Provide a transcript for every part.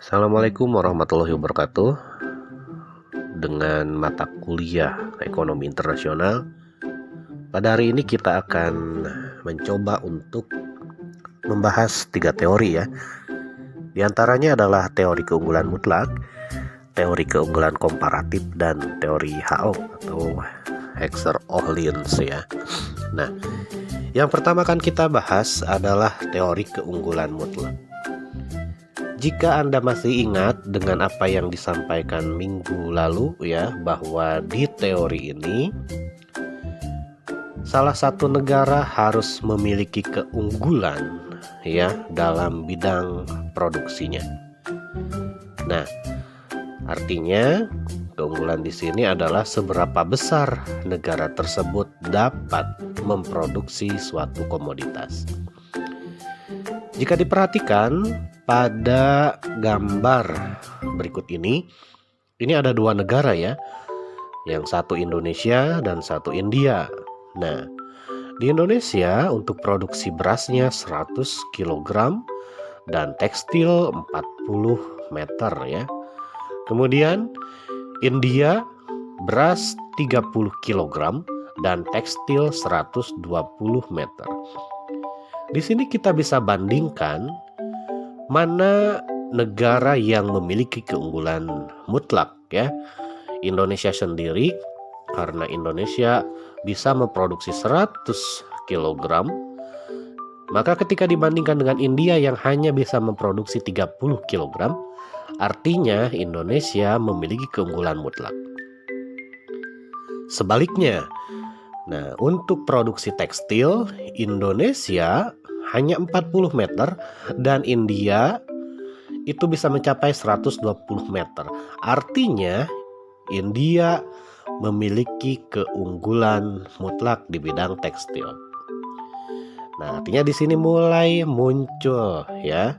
Assalamualaikum warahmatullahi wabarakatuh. Dengan mata kuliah Ekonomi Internasional, pada hari ini kita akan mencoba untuk membahas 3 teori ya. Di antaranya adalah teori keunggulan mutlak, teori keunggulan komparatif, dan teori HO atau Hexer-Ohlins ya. Nah, yang pertama akan kita bahas adalah teori keunggulan mutlak. Jika Anda masih ingat dengan apa yang disampaikan minggu lalu ya, bahwa di teori ini salah satu negara harus memiliki keunggulan ya dalam bidang produksinya. Nah, artinya keunggulan di sini adalah seberapa besar negara tersebut dapat memproduksi suatu komoditas. Jika diperhatikan pada gambar berikut ini ada 2 negara ya, yang satu Indonesia dan satu India. Nah, di Indonesia untuk produksi berasnya 100 kg dan tekstil 40 meter ya. Kemudian India beras 30 kg dan tekstil 120 meter. Di sini kita bisa bandingkan mana negara yang memiliki keunggulan mutlak ya. Indonesia sendiri, karena Indonesia bisa memproduksi 100 kg, maka ketika dibandingkan dengan India yang hanya bisa memproduksi 30 kg, artinya Indonesia memiliki keunggulan mutlak. Sebaliknya, nah untuk produksi tekstil Indonesia hanya 40 meter dan India itu bisa mencapai 120 meter. Artinya India memiliki keunggulan mutlak di bidang tekstil. Nah, artinya di sini mulai muncul ya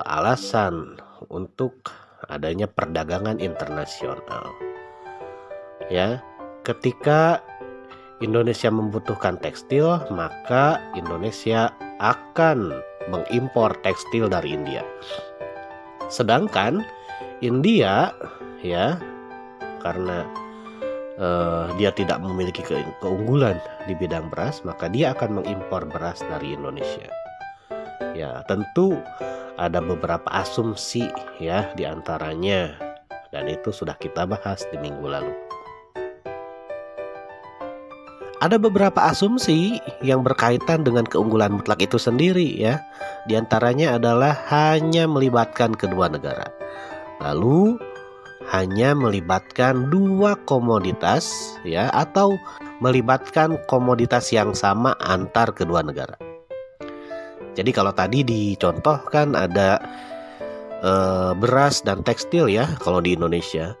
alasan untuk adanya perdagangan internasional. Ya, ketika Indonesia membutuhkan tekstil, maka Indonesia akan mengimpor tekstil dari India. Sedangkan India ya, karena dia tidak memiliki keunggulan di bidang beras, maka dia akan mengimpor beras dari Indonesia. Ya, tentu ada beberapa asumsi ya di antaranya, dan itu sudah kita bahas di minggu lalu. Ada beberapa asumsi yang berkaitan dengan keunggulan mutlak itu sendiri ya. Di antaranya adalah hanya melibatkan kedua negara. Lalu hanya melibatkan 2 komoditas ya, atau melibatkan komoditas yang sama antar kedua negara. Jadi kalau tadi dicontohkan ada beras dan tekstil ya kalau di Indonesia.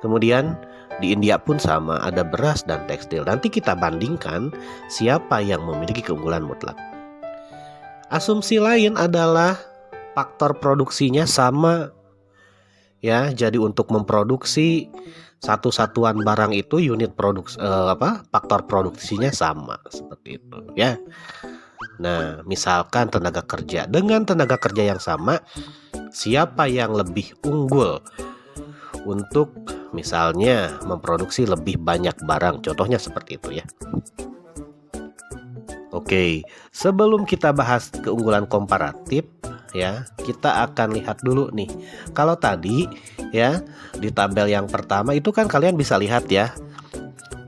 Kemudian di India pun sama, ada beras dan tekstil. Nanti kita bandingkan siapa yang memiliki keunggulan mutlak. Asumsi lain adalah faktor produksinya sama ya. Jadi untuk memproduksi satu satuan barang itu unit produksi faktor produksinya sama seperti itu ya. Nah, misalkan tenaga kerja, dengan tenaga kerja yang sama, siapa yang lebih unggul untuk misalnya memproduksi lebih banyak barang, contohnya seperti itu ya. Oke, sebelum kita bahas keunggulan komparatif ya, kita akan lihat dulu nih. Kalau tadi ya di tabel yang pertama itu kan kalian bisa lihat ya.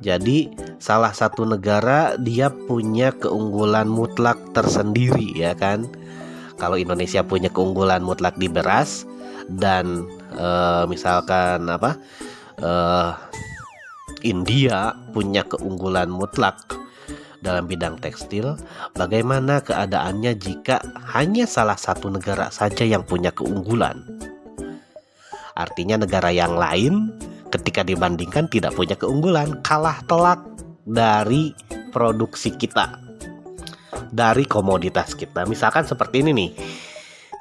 Jadi salah satu negara dia punya keunggulan mutlak tersendiri ya kan. Kalau Indonesia punya keunggulan mutlak di beras dan misalkan India punya keunggulan mutlak dalam bidang tekstil, bagaimana keadaannya jika hanya salah satu negara saja yang punya keunggulan? Artinya negara yang lain ketika dibandingkan tidak punya keunggulan, kalah telak dari produksi kita, dari komoditas kita. Misalkan seperti ini nih.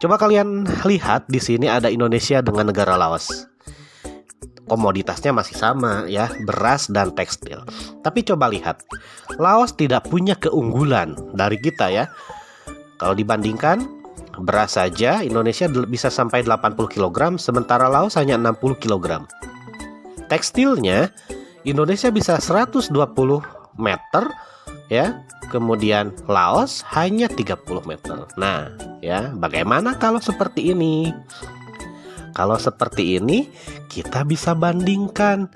Coba kalian lihat di sini ada Indonesia dengan negara Laos. Komoditasnya masih sama ya, beras dan tekstil. Tapi coba lihat, Laos tidak punya keunggulan dari kita ya. Kalau dibandingkan beras saja Indonesia bisa sampai 80 kg, sementara Laos hanya 60 kg. Tekstilnya Indonesia bisa 120 meter ya, kemudian Laos hanya 30 meter. Nah, ya, bagaimana kalau seperti ini? Kalau seperti ini kita bisa bandingkan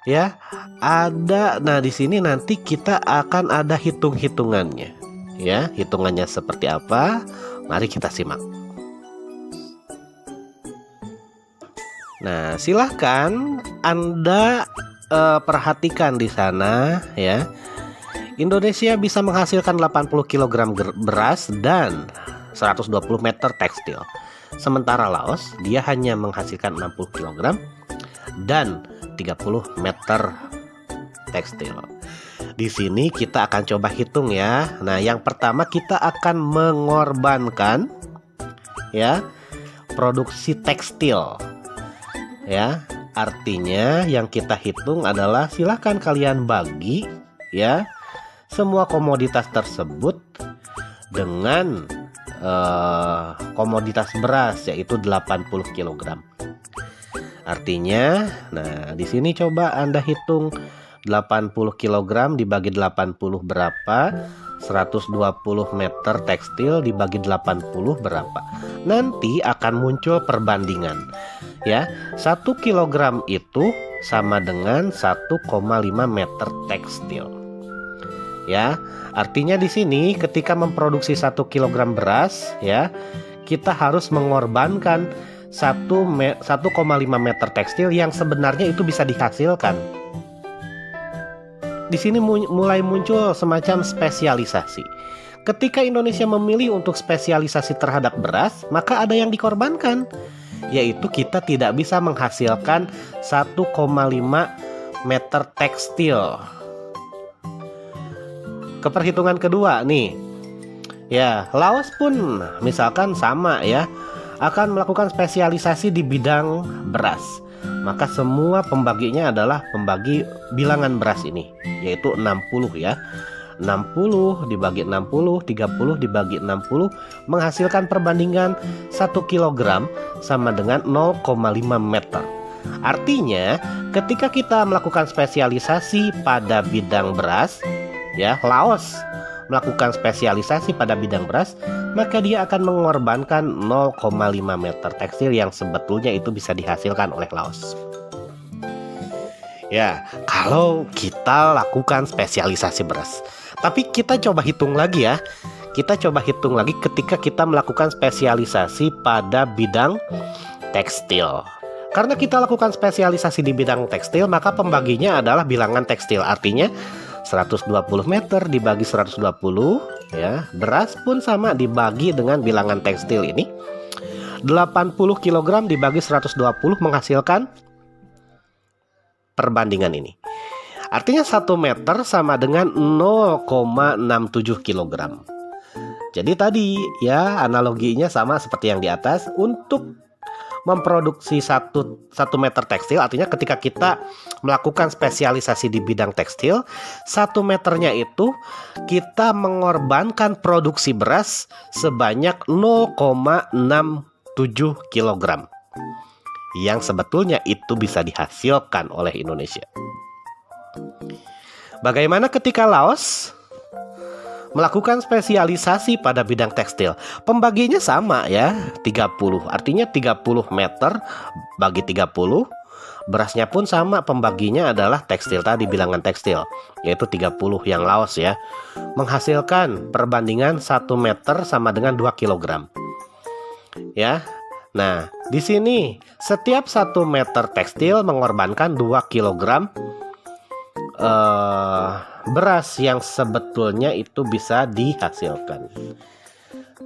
ya. Nah di sini nanti kita akan ada hitung-hitungannya. Ya, hitungannya seperti apa? Mari kita simak. Nah, silahkan Anda perhatikan di sana ya. Indonesia bisa menghasilkan 80 kg beras dan 120 meter tekstil. Sementara Laos dia hanya menghasilkan 60 kg dan 30 meter tekstil. Di sini kita akan coba hitung ya. Nah, yang pertama kita akan mengorbankan ya produksi tekstil. Ya, artinya yang kita hitung adalah silahkan kalian bagi ya semua komoditas tersebut dengan komoditas beras yaitu 80 kg. Artinya, nah di sini coba Anda hitung 80 kg dibagi 80 berapa? 120 meter tekstil dibagi 80 berapa? Nanti akan muncul perbandingan. Ya, 1 kg itu sama dengan 1,5 meter tekstil. Ya, artinya di sini ketika memproduksi 1 kg beras ya, kita harus mengorbankan 1,5 meter tekstil yang sebenarnya itu bisa dihasilkan. Di sini mulai muncul semacam spesialisasi. Ketika Indonesia memilih untuk spesialisasi terhadap beras, maka ada yang dikorbankan, yaitu kita tidak bisa menghasilkan 1,5 meter tekstil. Keperhitungan kedua nih, ya Laos pun misalkan sama ya, akan melakukan spesialisasi di bidang beras. Maka semua pembaginya adalah pembagi bilangan beras ini, yaitu 60 ya. 60 dibagi 60, 30 dibagi 60 menghasilkan perbandingan 1 kg sama dengan 0,5 meter. Artinya ketika kita melakukan spesialisasi pada bidang beras ya, Laos melakukan spesialisasi pada bidang beras, maka dia akan mengorbankan 0,5 meter tekstil yang sebetulnya itu bisa dihasilkan oleh Laos. Ya, kalau kita lakukan spesialisasi beras. Tapi kita coba hitung lagi ya. Kita coba hitung lagi ketika kita melakukan spesialisasi pada bidang tekstil. Karena kita lakukan spesialisasi di bidang tekstil, maka pembaginya adalah bilangan tekstil. Artinya 120 meter dibagi 120 ya. Beras pun sama dibagi dengan bilangan tekstil ini. 80 kg dibagi 120 menghasilkan perbandingan ini. Artinya 1 meter sama dengan 0,67 kg. Jadi tadi ya analoginya sama seperti yang di atas. Untuk memproduksi 1 meter tekstil, artinya ketika kita melakukan spesialisasi di bidang tekstil, 1 meternya itu kita mengorbankan produksi beras sebanyak 0,67 kg yang sebetulnya itu bisa dihasilkan oleh Indonesia. Bagaimana ketika Laos melakukan spesialisasi pada bidang tekstil? Pembaginya sama ya, 30. Artinya 30 meter bagi 30. Berasnya pun sama, pembaginya adalah tekstil tadi, bilangan tekstil, yaitu 30 yang Laos ya. Menghasilkan perbandingan 1 meter sama dengan 2 kg. Ya. Nah, di sini setiap 1 meter tekstil mengorbankan 2 kg beras yang sebetulnya itu bisa dihasilkan.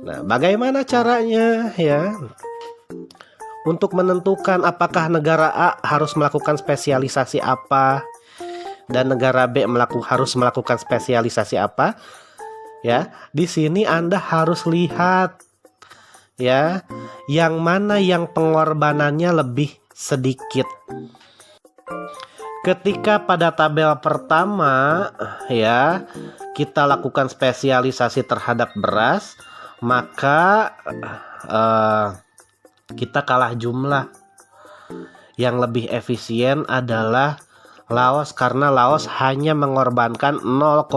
Nah, bagaimana caranya ya untuk menentukan apakah negara A harus melakukan spesialisasi apa dan negara B harus melakukan spesialisasi apa? Ya, di sini Anda harus lihat ya, yang mana yang pengorbanannya lebih sedikit. Ketika pada tabel pertama ya kita lakukan spesialisasi terhadap beras, maka kita kalah jumlah. Yang lebih efisien adalah Laos karena Laos hanya mengorbankan 0,5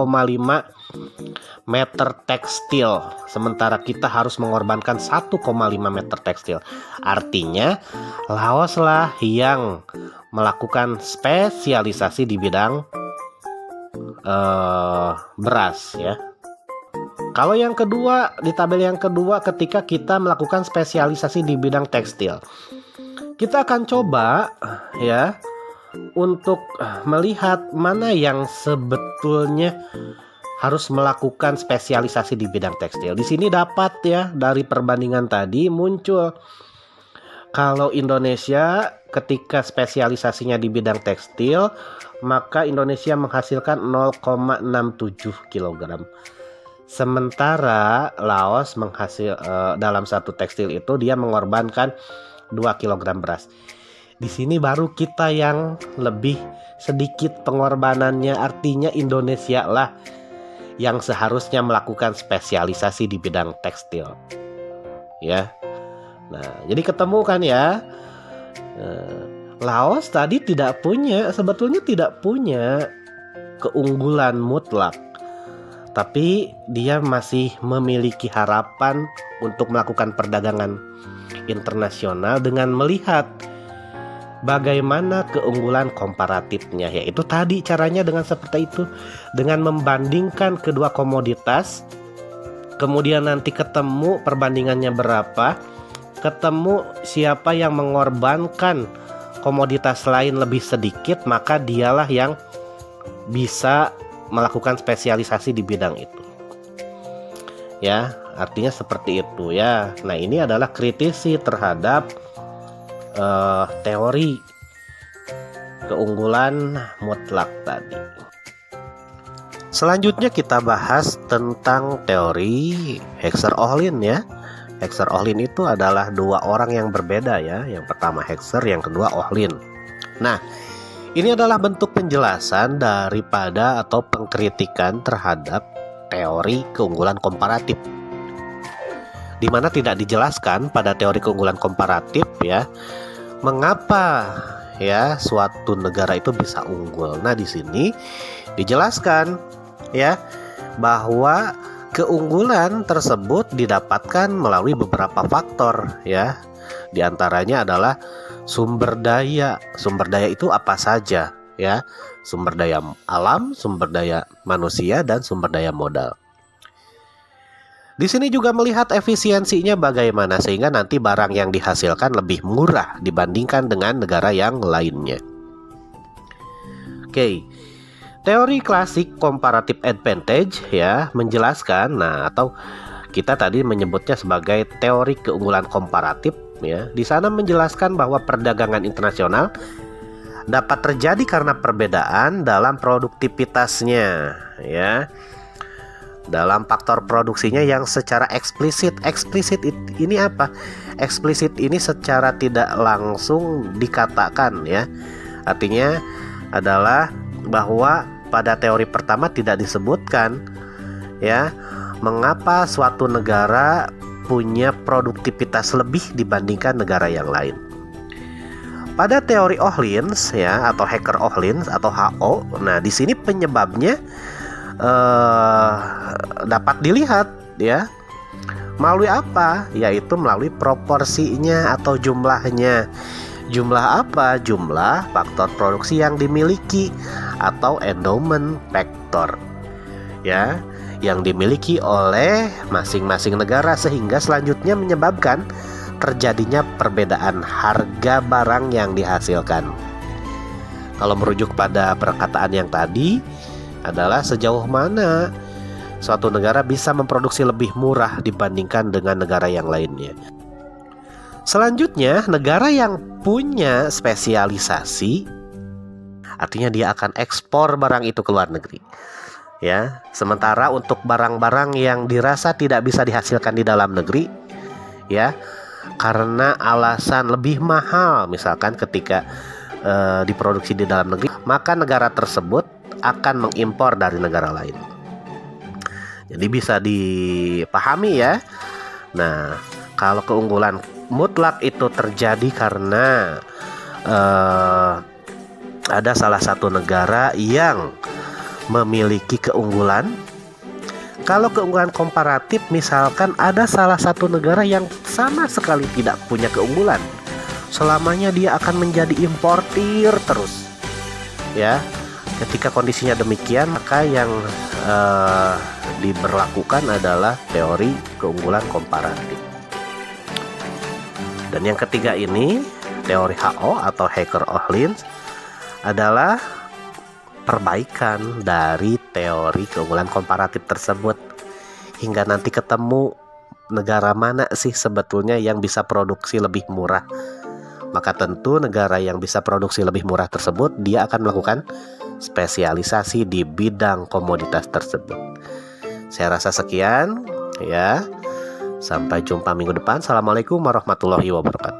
meter tekstil, sementara kita harus mengorbankan 1,5 meter tekstil. Artinya Laos lah yang melakukan spesialisasi di bidang beras ya. Kalau yang kedua, di tabel yang kedua, ketika kita melakukan spesialisasi di bidang tekstil, kita akan coba ya untuk melihat mana yang sebetulnya harus melakukan spesialisasi di bidang tekstil. Di sini dapat ya, dari perbandingan tadi muncul kalau Indonesia ketika spesialisasinya di bidang tekstil, maka Indonesia menghasilkan 0,67 kg. Sementara Laos dalam satu tekstil itu dia mengorbankan 2 kg beras. Di sini baru kita yang lebih sedikit pengorbanannya, artinya Indonesia lah yang seharusnya melakukan spesialisasi di bidang tekstil. Ya. Nah, jadi ketemu kan ya. Laos tadi sebetulnya tidak punya keunggulan mutlak. Tapi dia masih memiliki harapan untuk melakukan perdagangan internasional dengan melihat bagaimana keunggulan komparatifnya, yaitu tadi caranya dengan seperti itu, dengan membandingkan kedua komoditas, kemudian nanti ketemu perbandingannya berapa, ketemu siapa yang mengorbankan komoditas lain lebih sedikit, maka dialah yang bisa melakukan spesialisasi di bidang itu. Ya, artinya seperti itu ya. Nah, ini adalah kritisi terhadap teori keunggulan mutlak tadi. Selanjutnya kita bahas tentang teori Hexer-Ohlin ya. Hexer-Ohlin itu adalah dua orang yang berbeda ya. Yang pertama Hexer, yang kedua Ohlin. Nah, ini adalah bentuk penjelasan daripada atau pengkritikan terhadap teori keunggulan komparatif, di mana tidak dijelaskan pada teori keunggulan komparatif ya, mengapa ya suatu negara itu bisa unggul. Nah, di sini dijelaskan ya bahwa keunggulan tersebut didapatkan melalui beberapa faktor ya. Di antaranya adalah sumber daya. Sumber daya itu apa saja ya? Sumber daya alam, sumber daya manusia, dan sumber daya modal. Di sini juga melihat efisiensinya bagaimana sehingga nanti barang yang dihasilkan lebih murah dibandingkan dengan negara yang lainnya. Oke. Teori klasik comparative advantage ya menjelaskan, atau kita tadi menyebutnya sebagai teori keunggulan komparatif ya. Di sana menjelaskan bahwa perdagangan internasional dapat terjadi karena perbedaan dalam produktivitasnya ya, dalam faktor produksinya yang secara eksplisit. Eksplisit ini apa? Eksplisit ini secara tidak langsung dikatakan ya. Artinya adalah bahwa pada teori pertama tidak disebutkan ya mengapa suatu negara punya produktivitas lebih dibandingkan negara yang lain. Pada teori Ohlins ya, atau Hecker-Ohlins atau HO, nah di sini penyebabnya dapat dilihat ya melalui apa? Yaitu melalui proporsinya atau jumlahnya. Jumlah apa? Jumlah faktor produksi yang dimiliki atau endowment factor ya, yang dimiliki oleh masing-masing negara, sehingga selanjutnya menyebabkan terjadinya perbedaan harga barang yang dihasilkan. Kalau merujuk pada perkataan yang tadi adalah sejauh mana suatu negara bisa memproduksi lebih murah dibandingkan dengan negara yang lainnya. Selanjutnya, negara yang punya spesialisasi artinya dia akan ekspor barang itu ke luar negeri. Ya, sementara untuk barang-barang yang dirasa tidak bisa dihasilkan di dalam negeri ya, karena alasan lebih mahal, misalkan ketika diproduksi di dalam negeri, maka negara tersebut akan mengimpor dari negara lain. Jadi bisa dipahami ya Nah, kalau keunggulan mutlak itu terjadi karena ada salah satu negara yang memiliki keunggulan. Kalau keunggulan komparatif, misalkan ada salah satu negara yang sama sekali tidak punya keunggulan, selamanya dia akan menjadi importir terus. Ya, ketika kondisinya demikian, maka yang diberlakukan adalah teori keunggulan komparatif. Dan yang ketiga ini, teori HO atau Hacker-Ohlins, adalah perbaikan dari teori keunggulan komparatif tersebut, hingga nanti ketemu negara mana sih sebetulnya yang bisa produksi lebih murah. Maka tentu negara yang bisa produksi lebih murah tersebut, dia akan melakukan spesialisasi di bidang komoditas tersebut. Saya rasa sekian ya. Sampai jumpa minggu depan. Assalamualaikum warahmatullahi wabarakatuh.